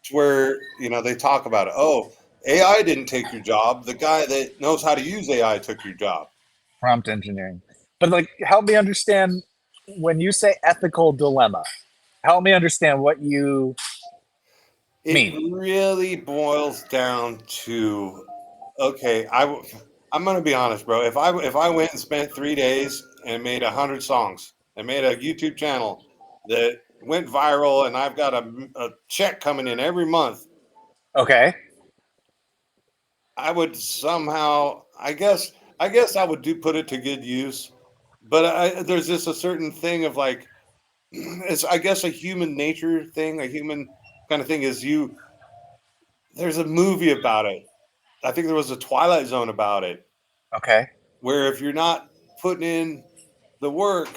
to where they talk about it. Oh, AI didn't take your job. The guy that knows how to use AI took your job. Prompt engineering. But like, help me understand when you say ethical dilemma. Help me understand what you It mean. really boils down to okay. I'm gonna be honest, bro. If I went and spent 3 days and made 100 songs and made a YouTube channel that went viral, and I've got a check coming in every month, Okay. I would somehow, I guess I would do put it to good use. But there's just a certain thing of like, it's I guess a human nature thing, a human kind of thing is you. There's a movie about it. I think there was a Twilight Zone about it, Okay. where if you're not putting in the work,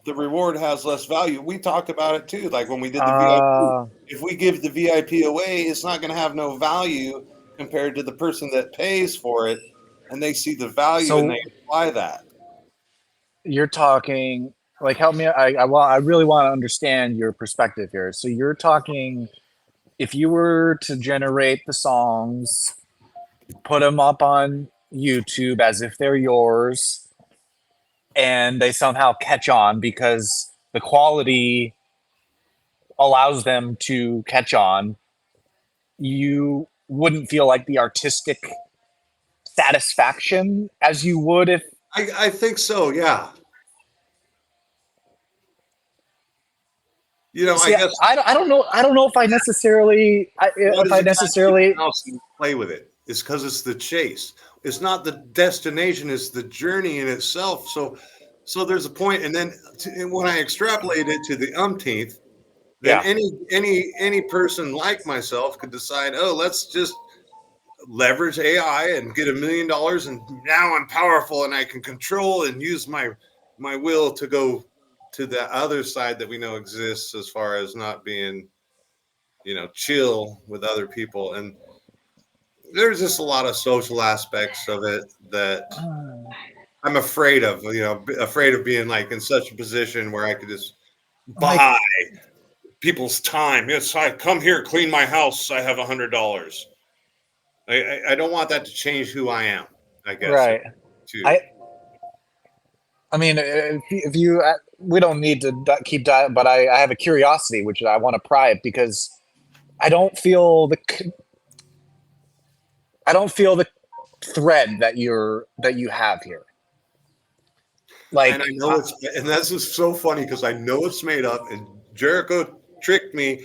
the reward has less value. We talked about it too, like when we did the VIP. Uh, If we give the VIP away, it's not going to have no value compared to the person that pays for it, and they see the value and they so apply that. you're talking like help me. I really want to understand your perspective here. So you're talking if you were to generate the songs, put them up on YouTube as if they're yours, and they somehow catch on because the quality allows them to catch on, you wouldn't feel like the artistic satisfaction as you would if I think so. Yeah. I see guess I don't know if I necessarily why if does I a guy keep necessarily a house and play with it? It's because it's the chase. It's not the destination. It's the journey in itself. So there's a point, and then and when I extrapolate it to the umpteenth, then yeah. any person like myself could decide, oh, let's just leverage AI and get $1 million, and now I'm powerful and I can control and use my will to go to the other side that we know exists as far as not being chill with other people. And there's just a lot of social aspects of it that I'm afraid of, afraid of being like in such a position where I could just Like buy people's time. Yes, I come here, clean my house. I have $100. I don't want that to change who I am. I guess right. too. I I mean if you we don't need to keep diving, but I have a curiosity which I want to pry it because I don't feel the thread that you have here. And I Like know and this is so funny because I know it's made up. And Jericho tricked me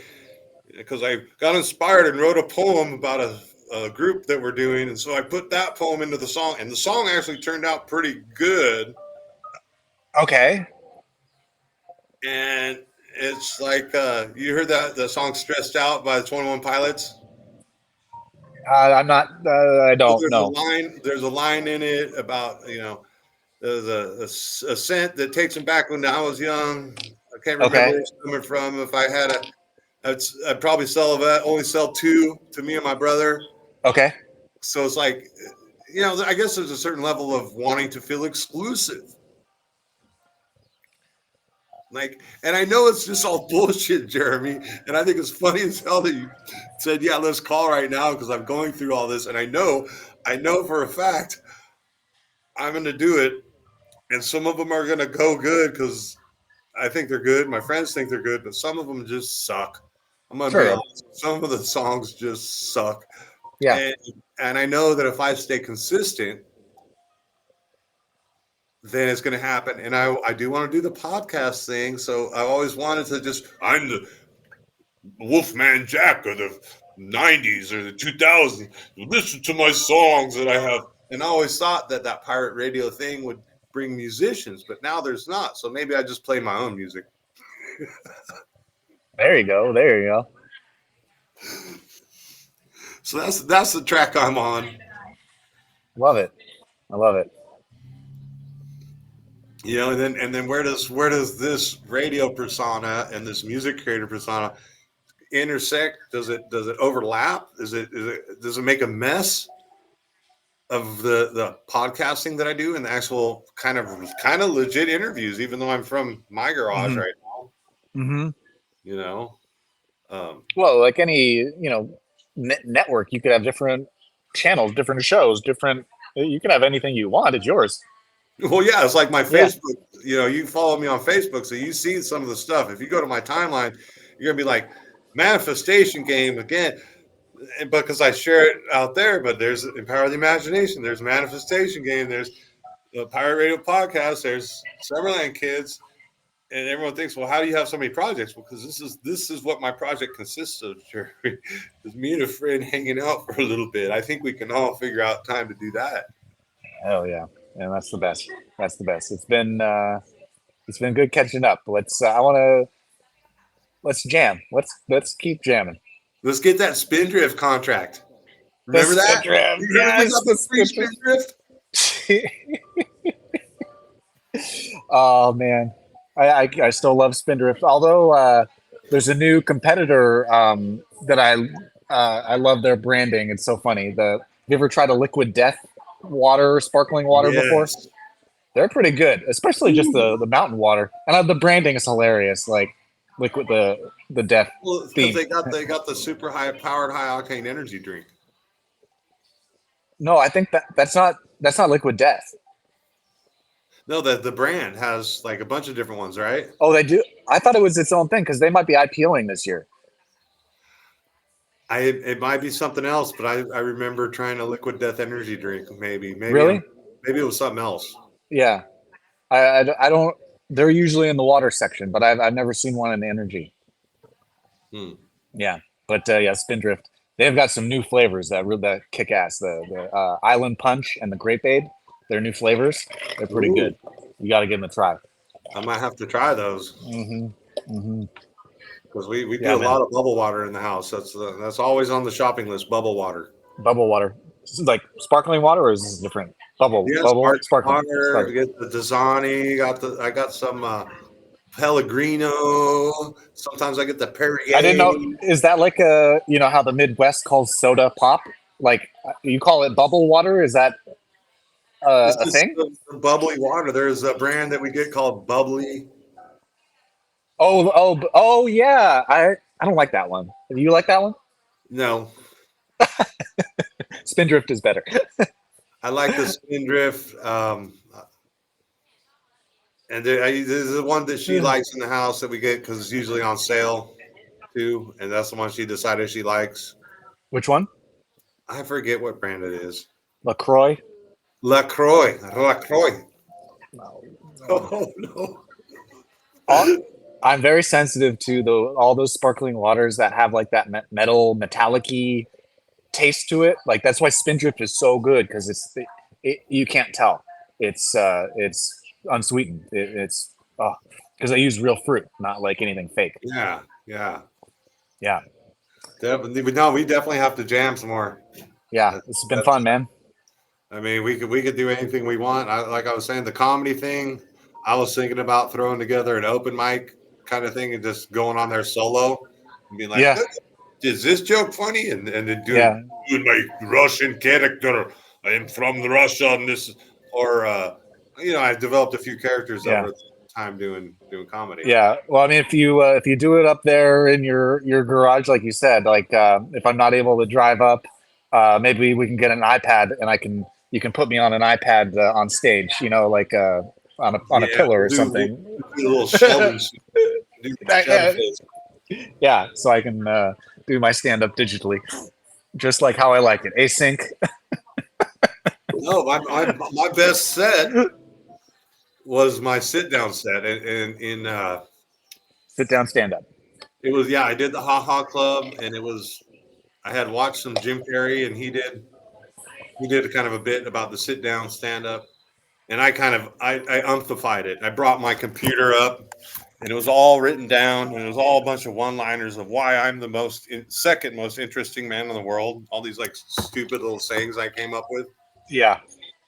because I got inspired and wrote a poem about a group that we're doing, and so I put that poem into the song, and the song actually turned out pretty good. okay, And it's like you heard that the song "Stressed Out" by the 21 Pilots. I'm not. I So don't know. there's a line in it about there's a scent that takes him back when I was young. I can't remember Okay, where it's coming from. If I had I'd probably sell that. Only sell two to me and my brother. okay. So it's like, I guess there's a certain level of wanting to feel exclusive. Like, and I know it's just all bullshit, Jeremy. And I think it's funny as hell that you said, "Yeah, let's call right now," because I'm going through all this, and I know for a fact I'm going to do it, and some of them are going to go good because I think they're good. My friends think they're good, but some of them just suck. I'm going to be Sure. honest. Some of the songs just suck, Yeah. and I know that if I stay consistent, then it's going to happen. And I do want to do the podcast thing. So I always wanted to just, I'm the Wolfman Jack of the 90s or the 2000s. Listen to my songs that I have. And I always thought that that pirate radio thing would bring musicians, but now there's not. So maybe I just play my own music. There you go. There you go. So that's the track I'm on. Love it. I love it. You know, and then where does this radio persona and this music creator persona intersect? Does it overlap? Does it make a mess of the podcasting that I do and the actual kind of legit interviews, even though I'm from my garage Mm-hmm. right now, Mm-hmm. you know? Um, Well, like any network, you could have different channels, different shows, different. You can have anything you want. It's yours. well, yeah, it's like my Yeah. Facebook. You know, you follow me on Facebook, so you see some of the stuff. If you go to my timeline, you're gonna be like, manifestation game again. Because I share it out there, but there's Empower the Imagination, there's Manifestation Game, there's the Pirate Radio Podcast, there's Summerland Kids, and everyone thinks, well, how do you have so many projects? Because this is what my project consists of, Jerry. Is me and a friend hanging out for a little bit. I think we can all figure out time to do that. Hell yeah, and that's the best. That's the best. It's been good catching up. Let's jam. Let's keep jamming. Let's get that Spindrift contract. The Remember that? Spindrift, Remember we yes, got the the free Spindrift. Spindrift? Oh man, I still love Spindrift. Although there's a new competitor that I love their branding. It's so funny. Have you ever tried a Liquid Death water, sparkling water before? Yes. They're pretty good, especially just Ooh. the mountain water. And the branding is hilarious. Like Liquid the Death Well, because theme. they got the super high powered high octane energy drink. No, I think that's not Liquid Death. No, the brand has like a bunch of different ones, right? Oh, they do. I thought it was its own thing because they might be IPOing this year. It might be something else, but I remember trying a liquid death energy drink. Maybe Really? maybe it was something else. Yeah. I don't. They're usually in the water section, but I've never seen one in the energy. Hmm. Yeah, but yeah, Spindrift. They've got some new flavors that kick ass. The Island Punch and the Grapeade. They're new flavors. They're pretty Ooh. good. You got to give them a try. I might have to try those because we do Yeah, a man. lot of bubble water in the house. That's always on the shopping list. Bubble water. Bubble water. This is like sparkling water, or is this different? Bubble, Yeah, bubble, sparkling sparkling. water. Sparkling. Get the Dasani. I got some Pellegrino. Sometimes I get the Perrier. I didn't know. Is that like how the Midwest calls soda pop? Like you call it bubble water? Is that This a is thing? the bubbly water. There's a brand that we get called Bubbly. Oh yeah. I don't like that one. Do you like that one? No, Spindrift is better. I like the Spindrift. And this is the one that she likes in the house that we get because it's usually on sale too. And that's the one she decided she likes. Which one? I forget what brand it is. LaCroix. LaCroix. Oh no. I'm very sensitive to all those sparkling waters that have like that metallic-y taste to it. Like that's why Spindrift is so good because you can't tell. It's unsweetened. It's because I use real fruit, not like anything fake. Yeah. Yeah. Definitely. No, we definitely have to jam some more. Yeah. It's been fun, man. I mean, we could do anything we want. Like I was saying, the comedy thing. I was thinking about throwing together an open mic kind of thing and just going on there solo and being like, Yeah. is this joke funny? And then Yeah. doing my Russian character. I am from Russia, and this, or I developed a few characters Yeah. over time doing comedy. Yeah. Well, I mean, if you do it up there in your garage, like you said, like if I'm not able to drive up, maybe we can get an iPad and you can put me on an iPad on stage, you know, like on a Yeah, pillar or we'll something. do a little Sheldon, do Chevy Yeah, face. yeah, so I can do my stand up digitally, just like how I like it, async. No, my best set was my sit down set, and in Sit down, stand up. it was, yeah, I did the Ha Ha Club, and it was, I had watched some Jim Carrey, and he did a kind of a bit about the sit down stand up, and I umphified it. I brought my computer up, and it was all written down, and it was all a bunch of one liners of why I'm the second most interesting man in the world. All these like stupid little sayings I came up with, Yeah,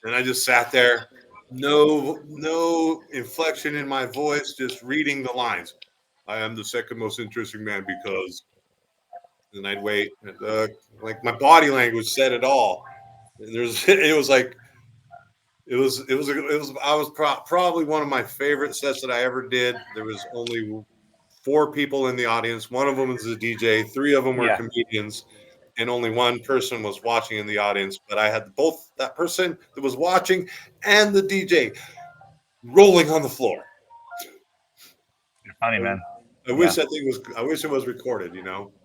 and I just sat there, no inflection in my voice, just reading the lines. I am the second most interesting man because, and I'd wait. Like my body language said it all. And there's, it was like, I was probably one of my favorite sets that I ever did. There was only four people in the audience. One of them was a DJ. Three of them were yeah, comedians, and only one person was watching in the audience. But I had both that person that was watching and the DJ rolling on the floor. you're funny, I, man. I Yeah, wish that thing was. I wish it was recorded.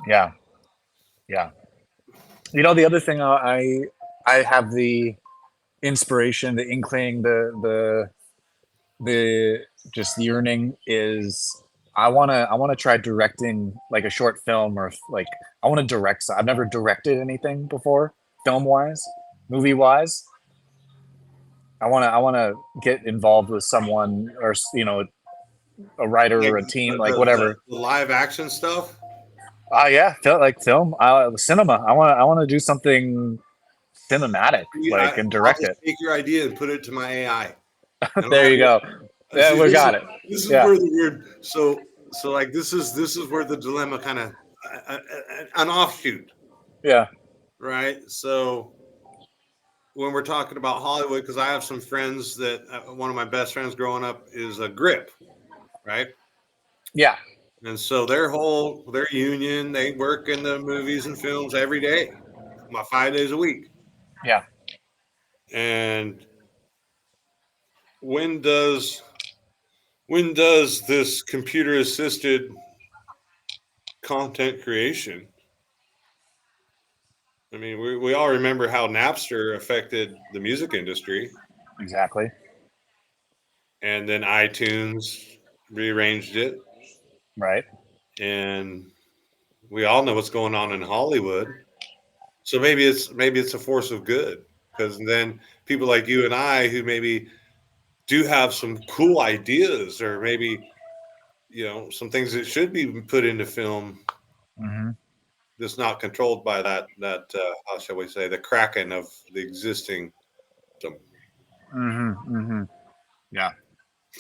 yeah, yeah. You know, the other thing I have the inspiration, the inkling, the just yearning is I wanna try directing like a short film or like I want to direct. I've never directed anything before, film wise, movie wise. I want to get involved with someone or you know a writer Like or a team like the whatever. live action stuff. Yeah, like film, cinema. I want to do something cinematic, like and I'll direct just it. take your idea and put it to my AI. And I'll There have you you go. Yeah, see. we got it. This is Yeah, where the weird. So like this is where the dilemma kind of an offshoot, yeah, right? So when we're talking about Hollywood, because I have some friends that one of my best friends growing up is a grip, right? yeah, And so their union, they work in the movies and films every day, about 5 days a week. yeah. And when does this computer assisted content creation, I mean, we all remember how Napster affected the music industry, Exactly. and then iTunes rearranged it, Right. and we all know what's going on in Hollywood. So maybe it's a force of good, because then people like you and I who maybe do have some cool ideas, or maybe some things that should be put into film, Mm-hmm. that's not controlled by that how shall we say, the kraken of the existing system. Mm-hmm. Mm-hmm. Yeah.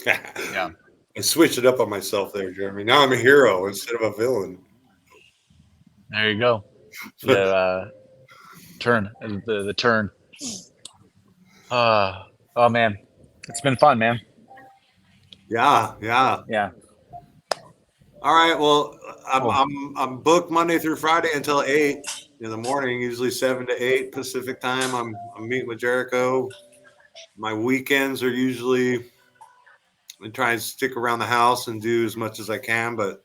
Yeah. I switched it up on myself there, Jeremy. Now I'm a hero instead of a villain. There you go. The turn. The turn. Oh man, it's been fun, man. Yeah, yeah. Yeah. All right. Well, Cool. I'm booked Monday through Friday until 8 in the morning, usually 7 to 8 Pacific time. I'm meeting with Jericho. My weekends are usually, I try and stick around the house and do as much as I can, but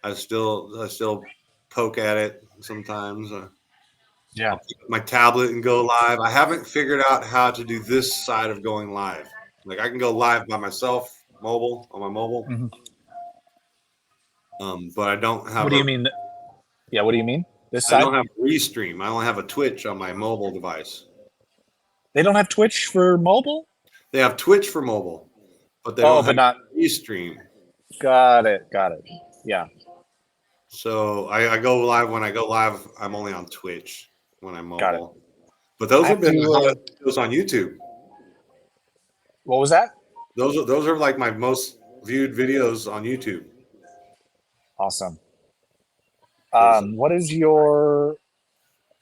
I still poke at it sometimes. Yeah. I'll pick up my tablet and go live. I haven't figured out how to do this side of going live. Like I can go live by myself, mobile on my mobile, Hmm. but I don't What have do a you mean? Yeah. What do you mean? This I side? don't have a restream. I only have a Twitch on my mobile device. They don't have Twitch for mobile. They have Twitch for mobile, but they Oh, don't but have not. restream. Got it. Got it. Yeah. So I go live. When I go live, I'm only on Twitch when I'm Got it. mobile. But I those have have been the to. hottest videos on YouTube. What was that? Those are like my most viewed videos on YouTube. Awesome. Because What is your?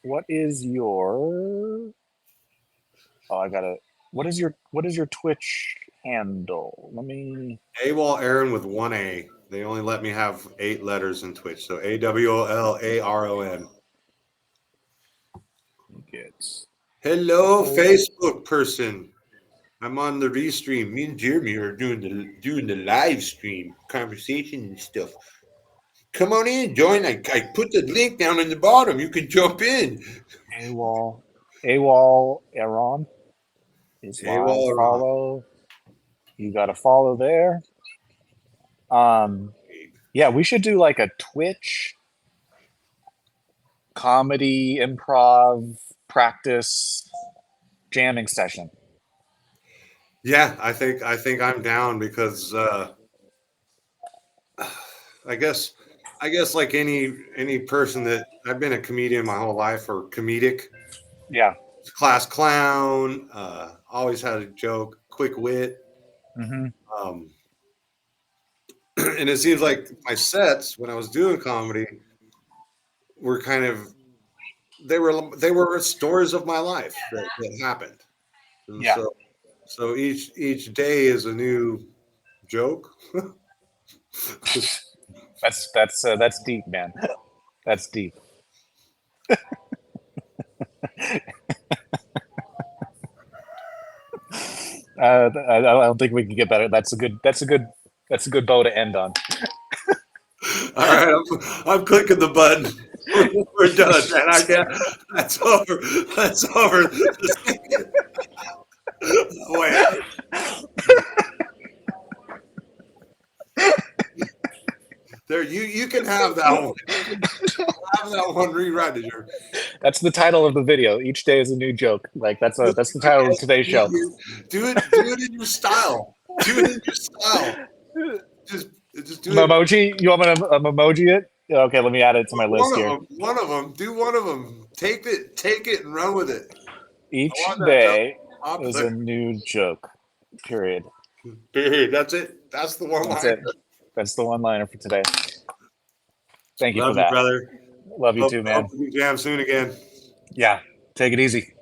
What is your? Oh, I got it. What is your? What is your Twitch? handle. Let me AWOL Aaron with one A. They only let me have 8 letters in Twitch. So AWOL ARON. get. Hello, Oh, Facebook person. I'm on the restream. Me and Jeremy are doing the live stream conversation and stuff. Come on in, join. I put the link down in the bottom. You can jump in. AWOL Aaron is live. AWOL Aaron. Follow. You got to follow there. Yeah, we should do like a Twitch comedy improv practice jamming session. Yeah, I think I'm down because I guess like any person that I've been a comedian my whole life or comedic Yeah. class clown, always had a joke, quick wit. Mm-hmm. Um, and it seems like my sets when I was doing comedy were kind of they were stories of my life that happened. And Yeah. so each day is a new joke. That's deep, man. That's deep. I don't think we can get better. That's a good bow to end on. All right, I'm clicking the button. We're done, and I can't. That's over. That's over. The second. Wait. There, you can have that one. You can have that one rewrite it. That's the title of the video. Each day is a new joke. Like that's the title of today's show. Do it in your style. Do it in your style. Just do it. Memoji? You want me to emoji it? Okay, let me add it to my list here. One of them. Do one of them. Take it, and run with it. Each I want that day up is there. a new joke. Period. Period. That's it. That's the one That's line. it. That's the one-liner for today. Thank you Love for that. brother. Love you too, man. Hope we jam soon again. Yeah. Take it easy.